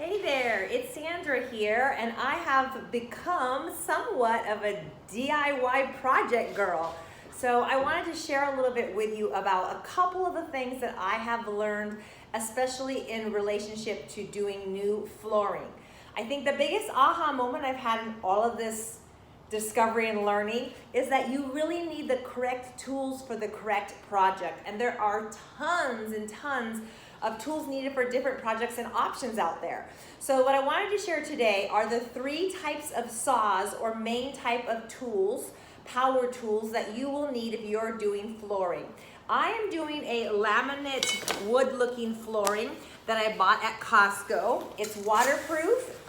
Hey there, it's Sandra here, and I have become somewhat of a DIY project girl. So I wanted to share a little bit with you about a couple of the things that I have learned, especially in relationship to doing new flooring. I think the biggest aha moment I've had in all of this discovery and learning is that you really need the correct tools for the correct project. And there are tons and tons of tools needed for different projects and options out there. So what I wanted to share today are the 3 types of saws or main type of tools, power tools that you will need if you're doing flooring. I am doing a laminate wood looking flooring that I bought at Costco. It's waterproof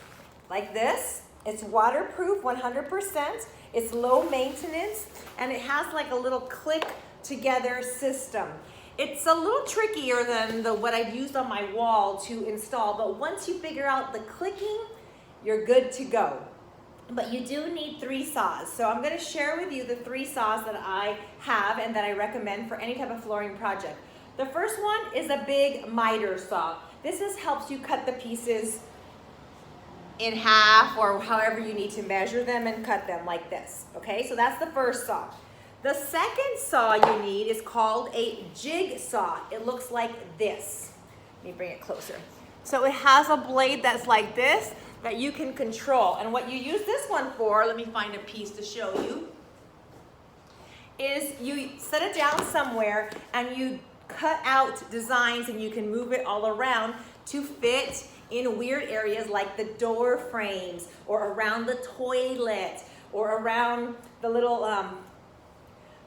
like this. It's waterproof 100%. It's low maintenance and it has like a little click together system. It's a little trickier than what I've used on my wall to install, but once you figure out the clicking, you're good to go. But you do need 3 saws. So I'm going to share with you the 3 saws that I have and that I recommend for any type of flooring project. The first one is a big miter saw. This helps you cut the pieces in half or however you need to measure them and cut them like this. Okay, so that's the first saw. The second saw you need is called a jig saw. It looks like this. Let me bring it closer. So it has a blade that's like this that you can control. And what you use this one for, let me find a piece to show you, is you set it down somewhere and you cut out designs and you can move it all around to fit in weird areas like the door frames or around the toilet or around the little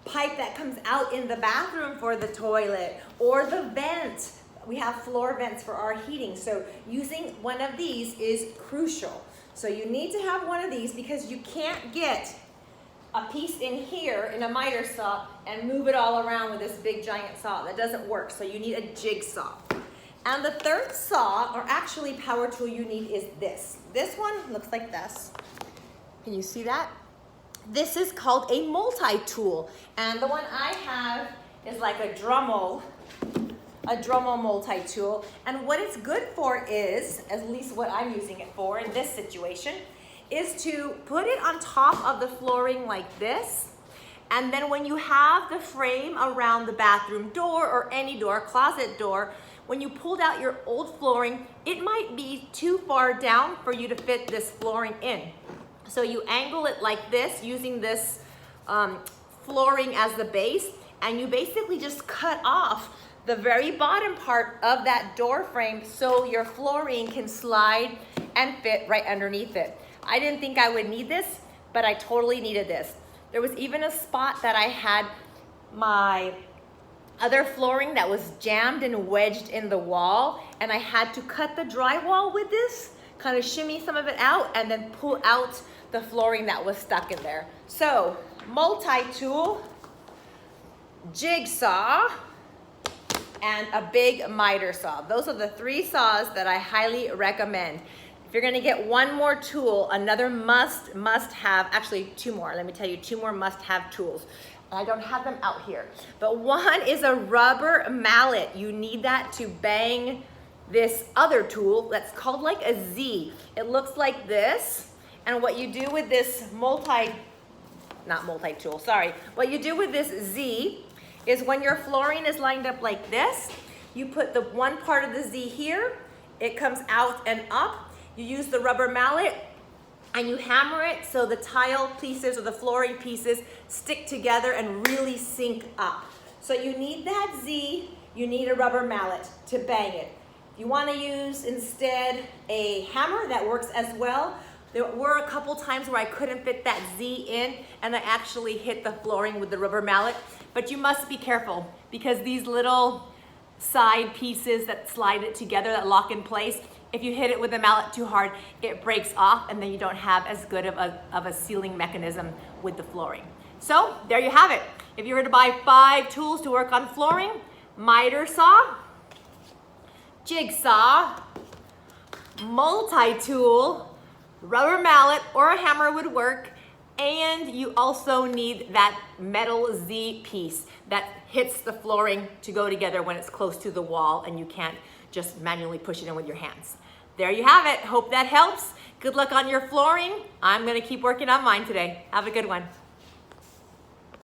pipe that comes out in the bathroom for the toilet or the vent. We have floor vents for our heating. So using one of these is crucial. So you need to have one of these because you can't get a piece in here in a miter saw and move it all around with this big giant saw. That doesn't work. So you need a jigsaw. And the third saw, or actually power tool you need, is this. This one looks like this. Can you see that? This is called a multi-tool. And the one I have is like a Dremel multi-tool. And what it's good for is, at least what I'm using it for in this situation, is to put it on top of the flooring like this. And then when you have the frame around the bathroom door or any door, closet door, when you pulled out your old flooring, it might be too far down for you to fit this flooring in. So you angle it like this using this flooring as the base, and you basically just cut off the very bottom part of that door frame so your flooring can slide and fit right underneath it. I didn't think I would need this, but I totally needed this. There was even a spot that I had my other flooring that was jammed and wedged in the wall, and I had to cut the drywall with this, kind of shimmy some of it out, and then pull out the flooring that was stuck in there. So, multi-tool, jigsaw, and a big miter saw. Those are the 3 saws that I highly recommend. If you're gonna get one more tool, another must have, actually 2 more, let me tell you 2 more must-have tools. I don't have them out here, but one is a rubber mallet. You need that to bang this other tool that's called like a Z. It looks like this, and what you do with this what you do with this Z is when your flooring is lined up like this, you put the one part of the Z here, it comes out and up, you use the rubber mallet, and you hammer it so the tile pieces or the flooring pieces stick together and really sink up. So you need that Z, you need a rubber mallet to bang it. If you want to use instead a hammer, that works as well. There were a couple times where I couldn't fit that Z in and I actually hit the flooring with the rubber mallet, but you must be careful because these little side pieces that slide it together, that lock in place, if you hit it with the mallet too hard, it breaks off and then you don't have as good of a sealing mechanism with the flooring. So there you have it. If you were to buy 5 tools to work on flooring, miter saw, jigsaw, multi-tool, rubber mallet or a hammer would work, and you also need that metal Z piece that hits the flooring to go together when it's close to the wall and you can't just manually push it in with your hands. there you have it. Hope that helps. Good luck on your flooring. I'm gonna keep working on mine today. Have a good one.